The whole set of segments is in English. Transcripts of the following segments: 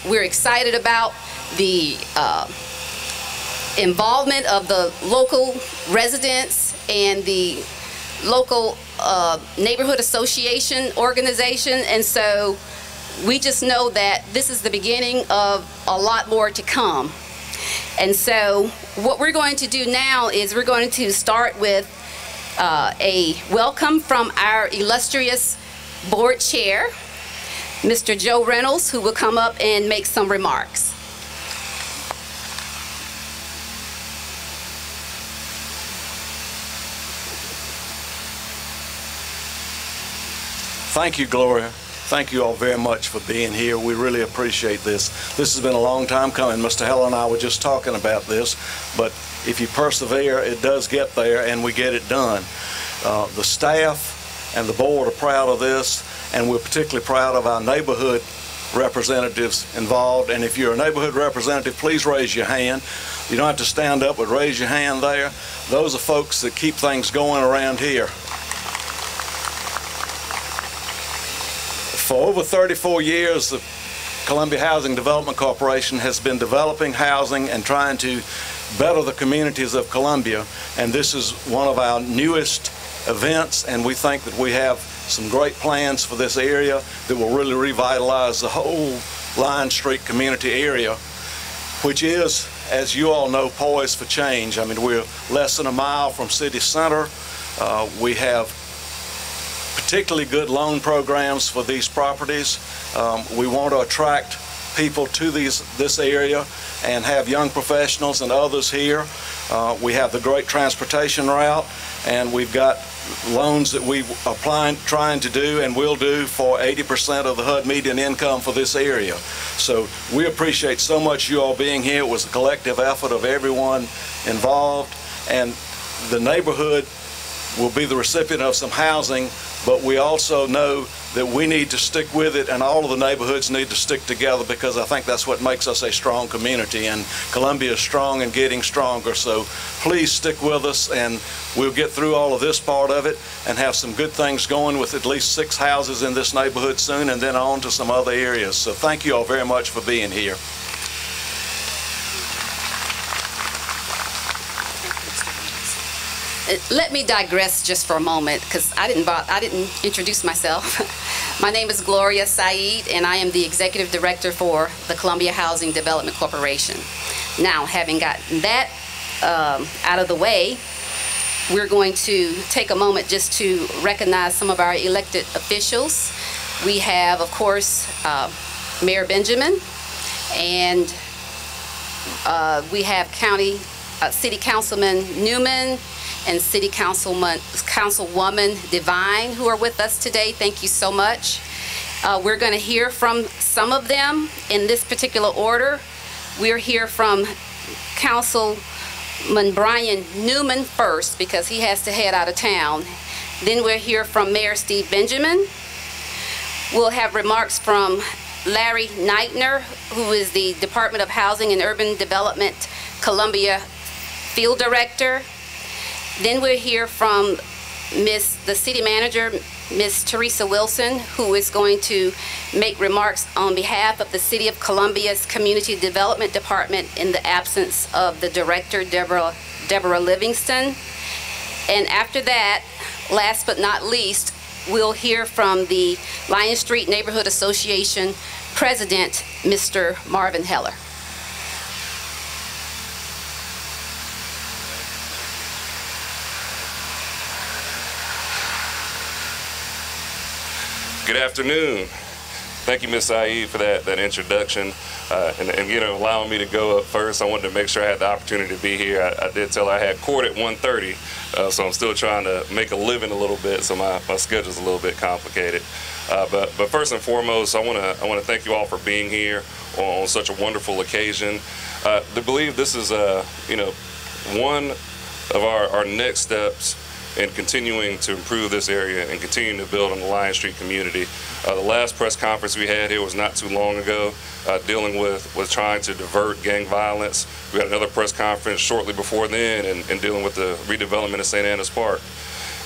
we're excited about the involvement of the local residents and the local neighborhood association organization, and so we just know that this is the beginning of a lot more to come. And so what we're going to do now is we're going to start with a welcome from our illustrious board chair, Mr. Joe Reynolds, who will come up and make some remarks. Thank you, Gloria. Thank you all very much for being here. We really appreciate this. This has been a long time coming. Mr. Heller and I were just talking about this, but if you persevere, it does get there and we get it done. The staff and the board are proud of this, and we're particularly proud of our neighborhood representatives involved. And if you're a neighborhood representative, please raise your hand. You don't have to stand up, but raise your hand there. Those are folks that keep things going around here. For over 34 years, the Columbia Housing Development Corporation has been developing housing and trying to better the communities of Columbia, and this is one of our newest events, and we think that we have some great plans for this area that will really revitalize the whole Lyon Street community area, which is, as you all know, poised for change. I mean, we're less than a mile from city center. We have particularly good loan programs for these properties. We want to attract people to this area and have young professionals and others here. We have the great transportation route, and we've got loans that we are trying to do and will do for 80% of the HUD median income for this area. So we appreciate so much you all being here. It was a collective effort of everyone involved, and the neighborhood will be the recipient of some housing, but we also know that we need to stick with it, and all of the neighborhoods need to stick together, because I think that's what makes us a strong community, and Columbia is strong and getting stronger. So please stick with us, and we'll get through all of this part of it and have some good things going with at least 6 houses in this neighborhood soon, and then on to some other areas. So thank you all very much for being here. Let me digress just for a moment, because I didn't introduce myself. My name is Gloria Saeed, and I am the Executive Director for the Columbia Housing Development Corporation. Now, having gotten that out of the way, we're going to take a moment just to recognize some of our elected officials. We have, of course, Mayor Benjamin, and we have City Councilman Newman, and City Councilwoman Devine, who are with us today. Thank you so much. We're going to hear from some of them in this particular order. We'll hear from Councilman Brian Newman first, because he has to head out of town. Then we'll hear from Mayor Steve Benjamin. We'll have remarks from Larry Neitner, who is the Department of Housing and Urban Development Columbia Field Director. Then we'll hear from the City Manager, Ms. Teresa Wilson, who is going to make remarks on behalf of the City of Columbia's Community Development Department in the absence of the Director, Deborah Livingston. And after that, last but not least, we'll hear from the Lyon Street Neighborhood Association President, Mr. Marvin Heller. Good afternoon. Thank you, Ms. Saeed, for that introduction, and you know, allowing me to go up first. I wanted to make sure I had the opportunity to be here. I did tell her I had court at 1:30, so I'm still trying to make a living a little bit, so my schedule's a little bit complicated. But first and foremost, I want to thank you all for being here on such a wonderful occasion. To believe this is you know, one of our next steps in continuing to improve this area and continuing to build on the Lyon Street community. The last press conference we had here was not too long ago, dealing with trying to divert gang violence. We had another press conference shortly before then and dealing with the redevelopment of St. Anna's Park.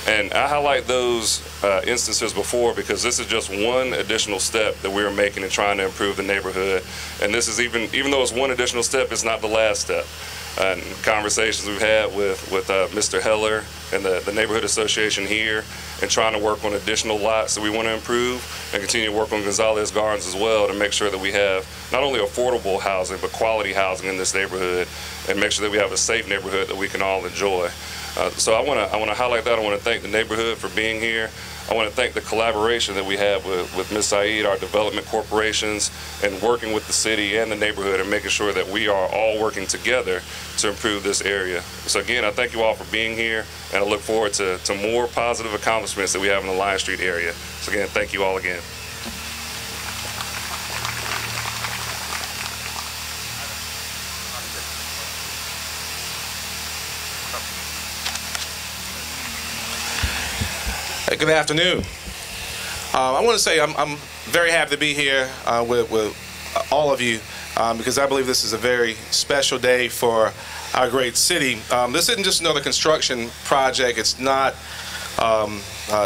And I highlight those instances before because this is just one additional step that we're making in trying to improve the neighborhood. And this is even though it's one additional step, it's not the last step. And conversations we've had with Mr. Heller and the neighborhood association here, and trying to work on additional lots that we want to improve, and continue to work on Gonzalez Gardens as well to make sure that we have not only affordable housing but quality housing in this neighborhood, and make sure that we have a safe neighborhood that we can all enjoy. So I want to highlight that. I want to thank the neighborhood for being here. I want to thank the collaboration that we have with Ms. Saeed, our development corporations, and working with the city and the neighborhood and making sure that we are all working together to improve this area. So again, I thank you all for being here, and I look forward to more positive accomplishments that we have in the Lyon Street area. So again, thank you all again. Good afternoon. I want to say I'm very happy to be here with all of you because I believe this is a very special day for our great city. This isn't just another construction project. It's not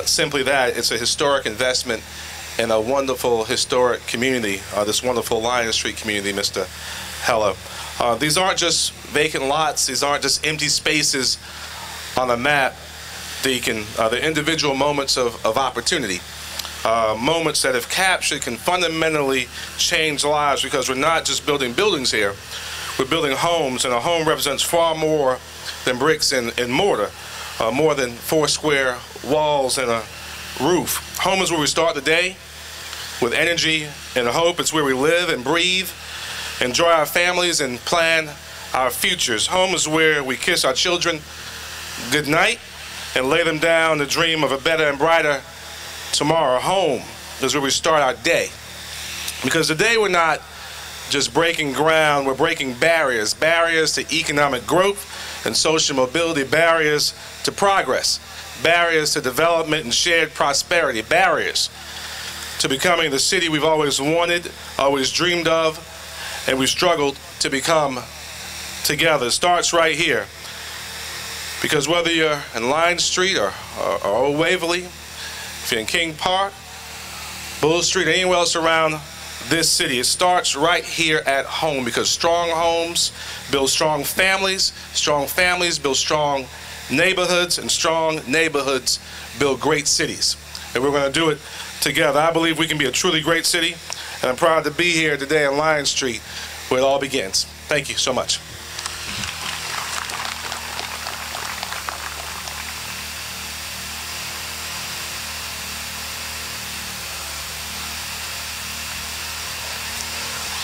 simply that. It's a historic investment in a wonderful historic community, this wonderful Lyon Street community, Mr. Heller. These aren't just vacant lots. These aren't just empty spaces on a map. The individual moments of opportunity, moments that if captured can fundamentally change lives, because we're not just building buildings here, we're building homes, and a home represents far more than bricks and mortar, more than 4 square walls and a roof. Home is where we start the day with energy and hope. It's where we live and breathe, enjoy our families, and plan our futures. Home is where we kiss our children good night and lay them down to dream of a better and brighter tomorrow. Home is where we start our day. Because today we're not just breaking ground, we're breaking barriers. Barriers to economic growth and social mobility, barriers to progress, barriers to development and shared prosperity, barriers to becoming the city we've always wanted, always dreamed of, and we've struggled to become together. It starts right here. Because whether you're in Lyon Street or Old Waverly, if you're in King Park, Bull Street, or anywhere else around this city, it starts right here at home, because strong homes build strong families build strong neighborhoods, and strong neighborhoods build great cities. And we're going to do it together. I believe we can be a truly great city, and I'm proud to be here today on Lyon Street where it all begins. Thank you so much.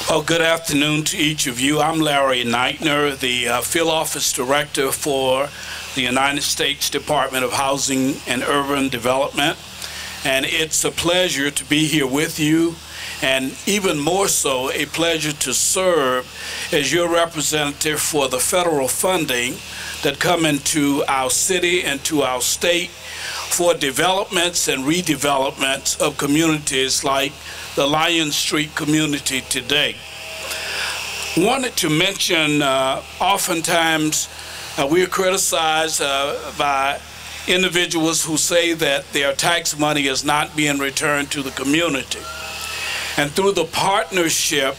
Well, good afternoon to each of you. I'm Larry Neitner, the Field Office Director for the United States Department of Housing and Urban Development. And it's a pleasure to be here with you, and even more so, a pleasure to serve as your representative for the federal funding that come into our city and to our state for developments and redevelopments of communities like the Lyon Street Community today. Wanted to mention, oftentimes we're criticized by individuals who say that their tax money is not being returned to the community. And through the partnership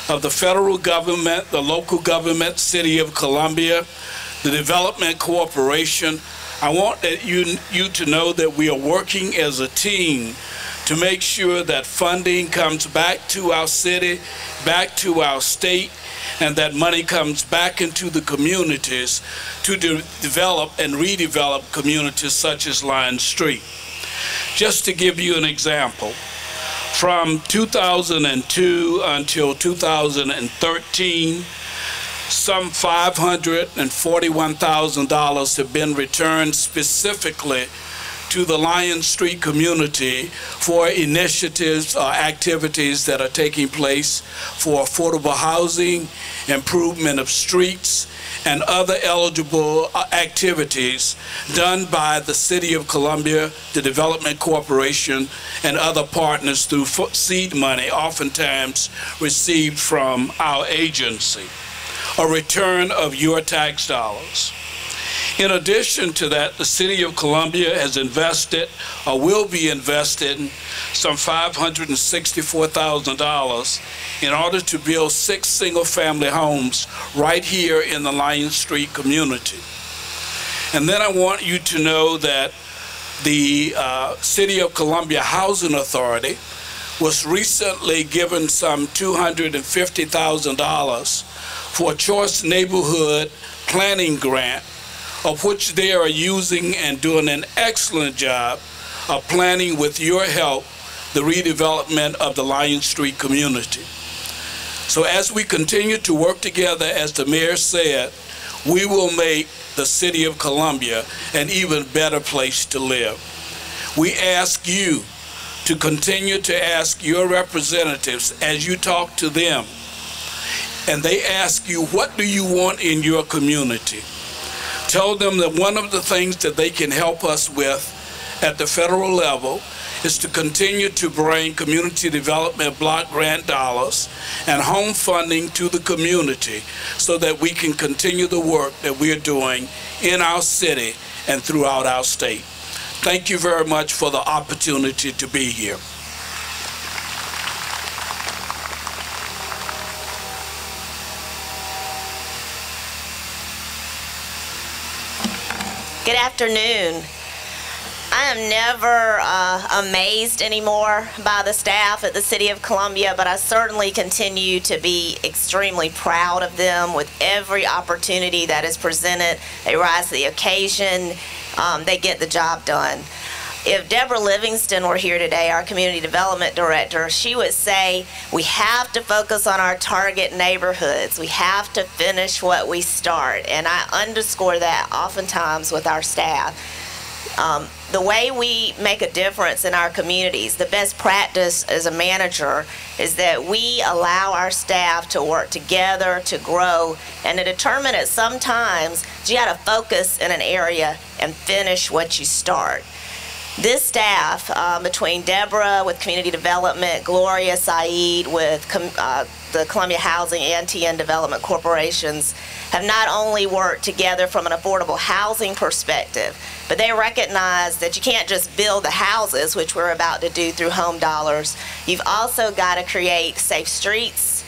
of the federal government, the local government, City of Columbia, the Development Corporation, I want you to know that we are working as a team to make sure that funding comes back to our city, back to our state, and that money comes back into the communities to develop and redevelop communities such as Lyon Street. Just to give you an example, from 2002 until 2013, some $541,000 have been returned specifically to the Lyon Street community for initiatives or activities that are taking place for affordable housing, improvement of streets, and other eligible activities done by the City of Columbia, the Development Corporation, and other partners through seed money, oftentimes received from our agency. A return of your tax dollars. In addition to that, the City of Columbia has invested, or will be investing, some $564,000 in order to build 6 single-family homes right here in the Lyon Street community. And then I want you to know that the City of Columbia Housing Authority was recently given some $250,000 for a choice neighborhood planning grant, of which they are using and doing an excellent job of planning, with your help, the redevelopment of the Lyon Street community. So as we continue to work together, as the mayor said, we will make the City of Columbia an even better place to live. We ask you to continue to ask your representatives as you talk to them, and they ask you, what do you want in your community? Tell them that one of the things that they can help us with at the federal level is to continue to bring community development block grant dollars and home funding to the community so that we can continue the work that we are doing in our city and throughout our state. Thank you very much for the opportunity to be here. Good afternoon. I am never amazed anymore by the staff at the City of Columbia, but I certainly continue to be extremely proud of them. With every opportunity that is presented, they rise to the occasion, they get the job done. If Deborah Livingston were here today, our Community Development Director, she would say we have to focus on our target neighborhoods. We have to finish what we start, and I underscore that oftentimes with our staff. The way we make a difference in our communities, the best practice as a manager is that we allow our staff to work together, to grow, and to determine that sometimes you got to focus in an area and finish what you start. This staff, between Deborah with Community Development, Gloria Saeed with the Columbia Housing and TN Development Corporations, have not only worked together from an affordable housing perspective, but they recognize that you can't just build the houses, which we're about to do through Home Dollars. You've also got to create safe streets.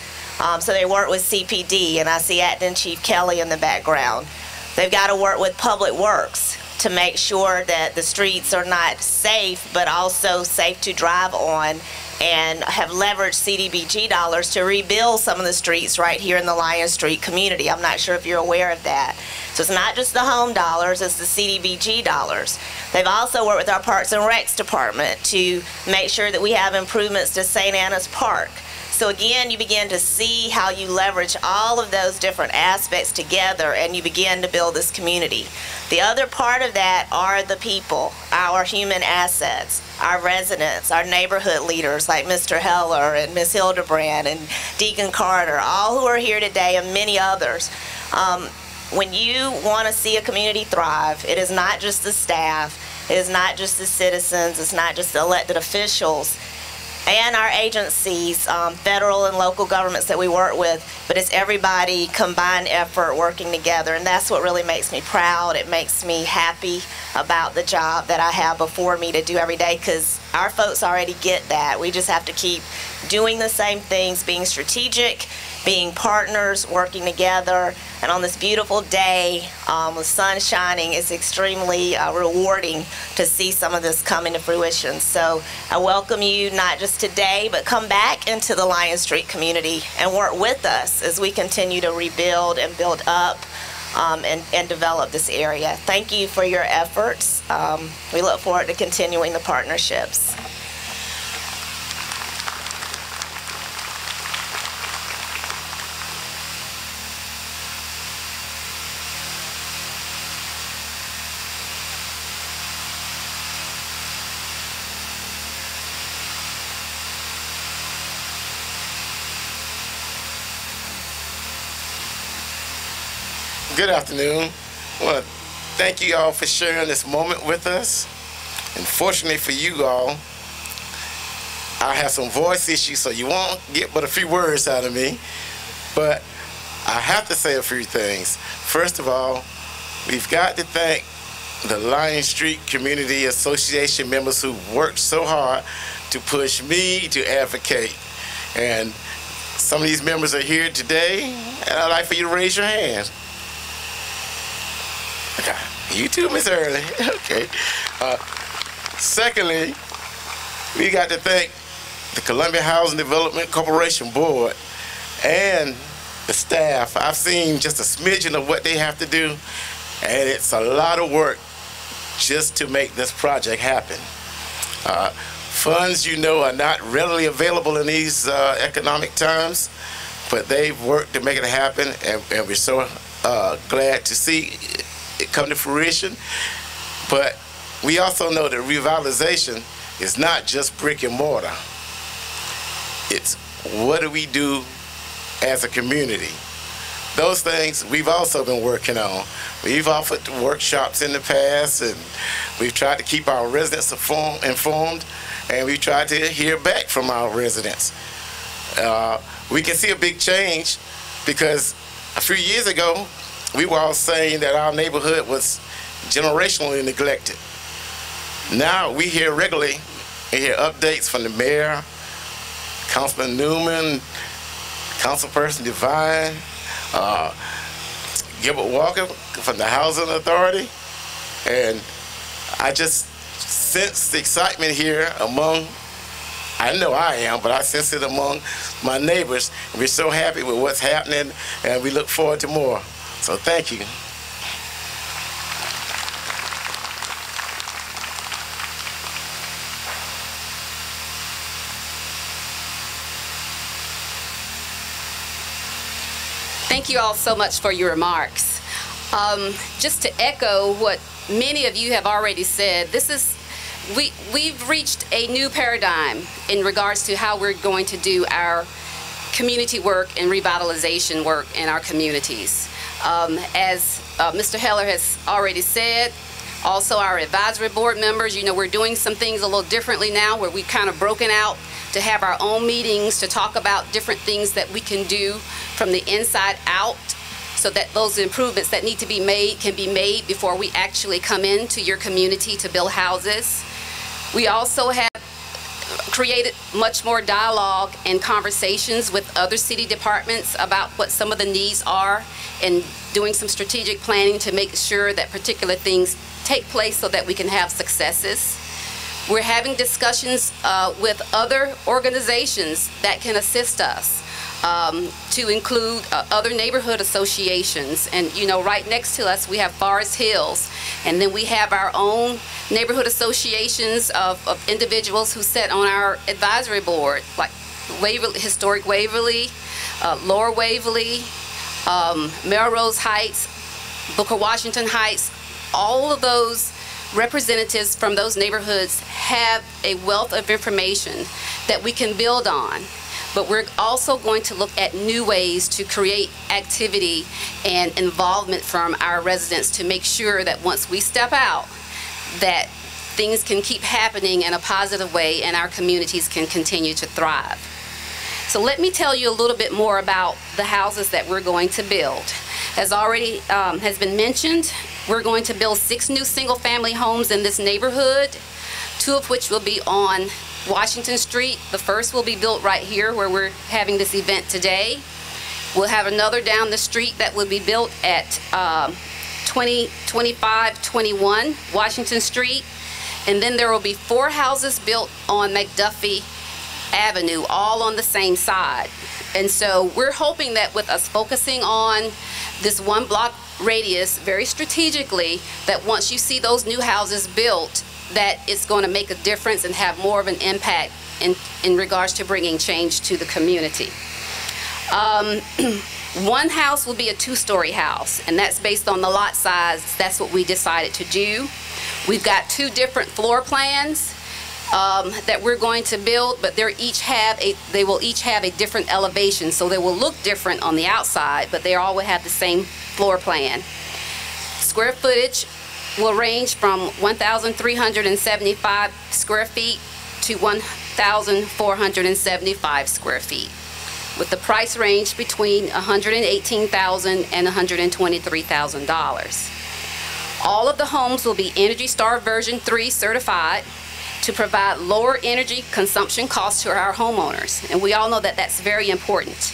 So they work with CPD, and I see Acting Chief Kelly in the background. They've got to work with Public Works to make sure that the streets are not safe, but also safe to drive on, and have leveraged CDBG dollars to rebuild some of the streets right here in the Lyon Street community. I'm not sure if you're aware of that. So it's not just the Home Dollars, it's the CDBG dollars. They've also worked with our Parks and Recs department to make sure that we have improvements to St. Anna's Park. So again, you begin to see how you leverage all of those different aspects together, and you begin to build this community. The other part of that are the people, our human assets, our residents, our neighborhood leaders like Mr. Heller and Ms. Hildebrand and Deacon Carter, all who are here today, and many others. When you want to see a community thrive, it is not just the staff, it is not just the citizens, it's not just the elected officials and our agencies, federal and local governments that we work with, but it's everybody combined effort working together, and that's what really makes me proud. It makes me happy about the job that I have before me to do every day, because our folks already get that. We just have to keep doing the same things, being strategic, being partners, working together, and on this beautiful day with sun shining, it's extremely rewarding to see some of this come into fruition. So I welcome you not just today, but come back into the Lyon Street community and work with us as we continue to rebuild and build up and develop this area. Thank you for your efforts. We look forward to continuing the partnerships. Good afternoon. I want to thank you all for sharing this moment with us. And fortunately for you all, I have some voice issues, so you won't get but a few words out of me. But I have to say a few things. First of all, we've got to thank the Lyon Street Community Association members who worked so hard to push me to advocate. And some of these members are here today, and I'd like for you to raise your hands. Okay. You too, Miss Early. Okay. Secondly, we got to thank the Columbia Housing Development Corporation Board and the staff. I've seen just a smidgen of what they have to do, and it's a lot of work just to make this project happen. Funds, you know, are not readily available in these economic times, but they've worked to make it happen, and we're so glad to see it come to fruition. But we also know that revitalization is not just brick and mortar. It's what do we do as a community? Those things we've also been working on. We've offered workshops in the past, and we've tried to keep our residents informed, and we've tried to hear back from our residents. We can see a big change because a few years ago, we were all saying that our neighborhood was generationally neglected. Now we hear regularly, we hear updates from the mayor, Councilman Newman, Councilperson Devine, Gilbert Walker from the Housing Authority, and I just sense the excitement here among, I know I am, but I sense it among my neighbors. We're so happy with what's happening, and we look forward to more. So thank you. Thank you all so much for your remarks. Just to echo what many of you have already said, we've reached a new paradigm in regards to how we're going to do our community work and revitalization work in our communities. As Mr. Heller has already said, also our advisory board members, you know, we're doing some things a little differently now where we've kind of broken out to have our own meetings to talk about different things that we can do from the inside out so that those improvements that need to be made can be made before we actually come into your community to build houses. We also have created much more dialogue and conversations with other city departments about what some of the needs are and doing some strategic planning to make sure that particular things take place so that we can have successes. We're having discussions with other organizations that can assist us, to include other neighborhood associations. And you know, right next to us we have Forest Hills, and then we have our own neighborhood associations of individuals who sit on our advisory board, like Waverly, Historic Waverly, Lower Waverly, Melrose Heights, Booker Washington Heights. All of those representatives from those neighborhoods have a wealth of information that we can build on. But we're also going to look at new ways to create activity and involvement from our residents to make sure that once we step out, that things can keep happening in a positive way and our communities can continue to thrive. So let me tell you a little bit more about the houses that we're going to build. As already has been mentioned, we're going to build 6 new single-family homes in this neighborhood, 2 of which will be on Washington Street. The first will be built right here where we're having this event today. We'll have another down the street that will be built at 2521 Washington Street. And then there will be 4 houses built on McDuffie Avenue, all on the same side. And so we're hoping that with us focusing on this 1 block radius very strategically, that once you see those new houses built, that it's going to make a difference and have more of an impact in regards to bringing change to the community. 1 house will be a 2-story house, and that's based on the lot size. That's what we decided to do. We've got 2 different floor plans that we're going to build, but they will each have a different elevation, so they will look different on the outside, but they all will have the same floor plan. Square footage will range from 1,375 square feet to 1,475 square feet, with the price range between $118,000 and $123,000. All of the homes will be Energy Star version 3 certified to provide lower energy consumption costs to our homeowners. And we all know that that's very important.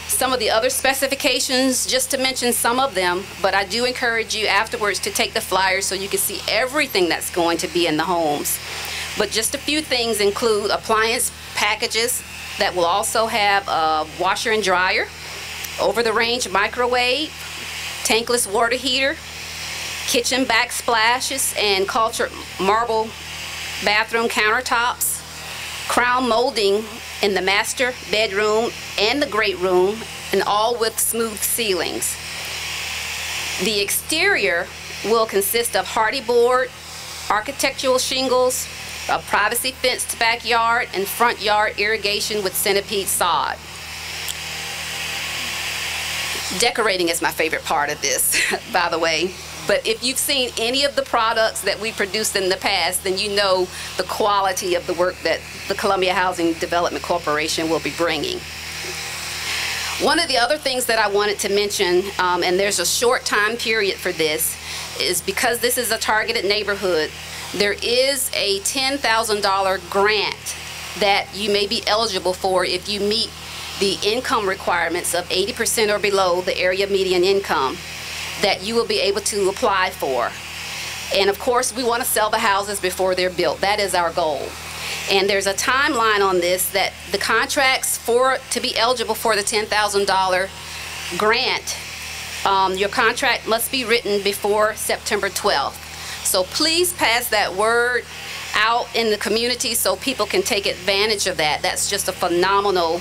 Some of the other specifications, just to mention some of them, but I do encourage you afterwards to take the flyers so you can see everything that's going to be in the homes. But just a few things include appliance packages that will also have a washer and dryer, over-the-range microwave, tankless water heater, kitchen backsplashes and cultured marble bathroom countertops, crown molding in the master bedroom and the great room, and all with smooth ceilings. The exterior will consist of hardy board, architectural shingles, a privacy fenced backyard, and front yard irrigation with centipede sod. Decorating is my favorite part of this, by the way. But if you've seen any of the products that we produced in the past, then you know the quality of the work that the Columbia Housing Development Corporation will be bringing. One of the other things that I wanted to mention, and there's a short time period for this, is because this is a targeted neighborhood, there is a $10,000 grant that you may be eligible for if you meet the income requirements of 80% or below the area median income, that you will be able to apply for. And of course, we want to sell the houses before they're built. That is our goal. And there's a timeline on this that the contracts to be eligible for the $10,000 grant, your contract must be written before September 12th. So please pass that word out in the community so people can take advantage of that. That's just a phenomenal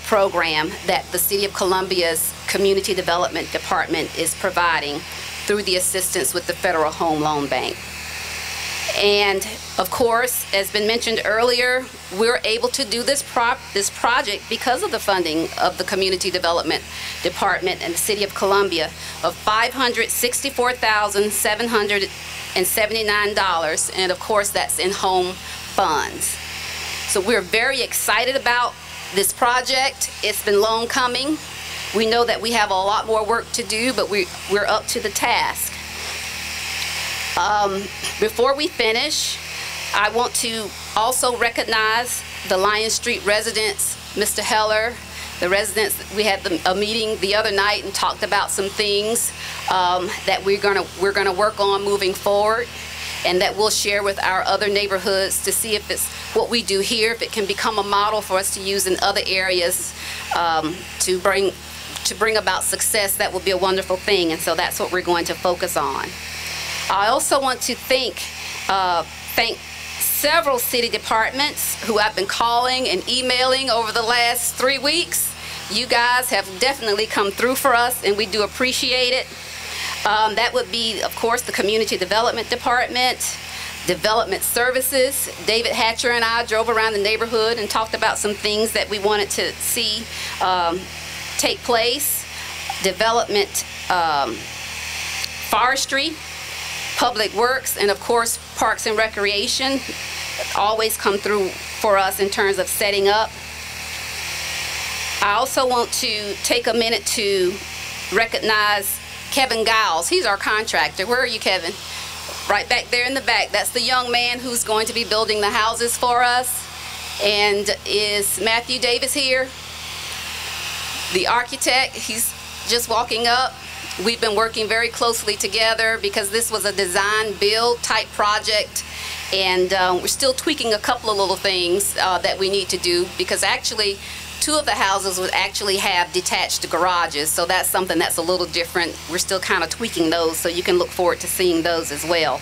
program that the City of Columbia's Community Development Department is providing through the assistance with the Federal Home Loan Bank. And of course, as been mentioned earlier, we're able to do this project because of the funding of the Community Development Department and the City of Columbia of $564,779, and of course that's in home funds. So we're very excited about this project. It's been long coming. We know that we have a lot more work to do, but we're up to the task. Before we finish, I want to also recognize the Lyon Street residents, Mr. Heller, the residents. We had a meeting the other night and talked about some things that we're gonna work on moving forward, and that we'll share with our other neighborhoods to see if it's what we do here, if it can become a model for us to use in other areas to bring about success. That will be a wonderful thing, and so that's what we're going to focus on. I also want to thank several city departments who I've been calling and emailing over the last 3 weeks. You guys have definitely come through for us, and we do appreciate it. That would be, of course, the Community Development Department, Development Services. David Hatcher and I drove around the neighborhood and talked about some things that we wanted to see take place. Development, Forestry, Public Works, and of course Parks and Recreation always come through for us in terms of setting up. I also want to take a minute to recognize Kevin Giles. He's our contractor. Where are you, Kevin? Right back there in the back. That's the young man who's going to be building the houses for us. And is Matthew Davis here? The architect, he's just walking up. We've been working very closely together because this was a design build type project, and we're still tweaking a couple of little things that we need to do, because actually 2 of the houses would actually have detached garages, so that's something that's a little different. We're still kind of tweaking those, so you can look forward to seeing those as well.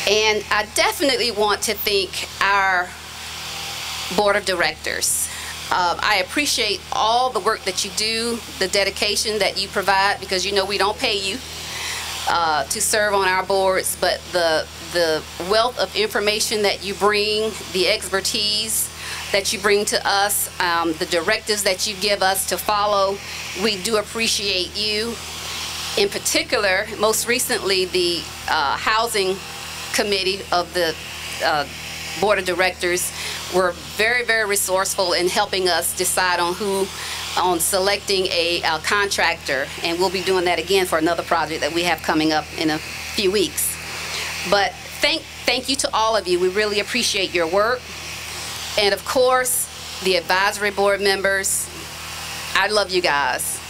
And I definitely want to thank our board of directors. I appreciate all the work that you do, the dedication that you provide, because you know we don't pay you to serve on our boards, but the wealth of information that you bring, the expertise that you bring to us, the directives that you give us to follow, we do appreciate you. In particular, most recently, the Housing Committee of the Board of Directors were very, very resourceful in helping us decide on who on selecting a contractor, and we'll be doing that again for another project that we have coming up in a few weeks. But thank you to all of you. We really appreciate your work. And of course, the advisory board members, I love you guys.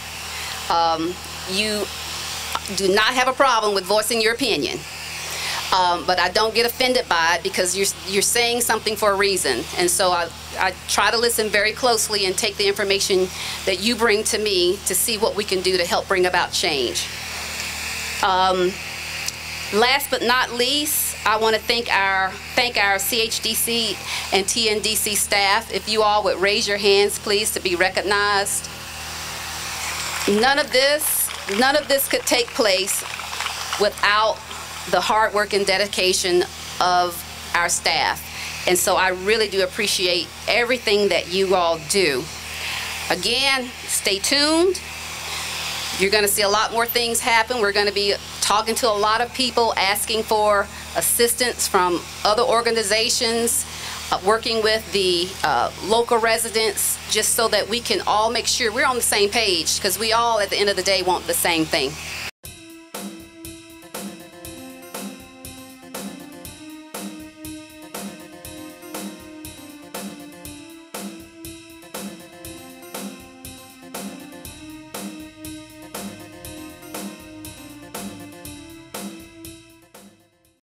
You do not have a problem with voicing your opinion. But I don't get offended by it because you're saying something for a reason. And so I try to listen very closely and take the information that you bring to me to see what we can do to help bring about change. Last but not least, I want to thank our CHDC and TNDC staff. If you all would raise your hands, please, to be recognized. None of this could take place without the hard work and dedication of our staff. And so I really do appreciate everything that you all do. Again, stay tuned. You're going to see a lot more things happen. We're going to be talking to a lot of people, asking for assistance from other organizations, working with the local residents, just so that we can all make sure we're on the same page, because we all, at the end of the day, want the same thing.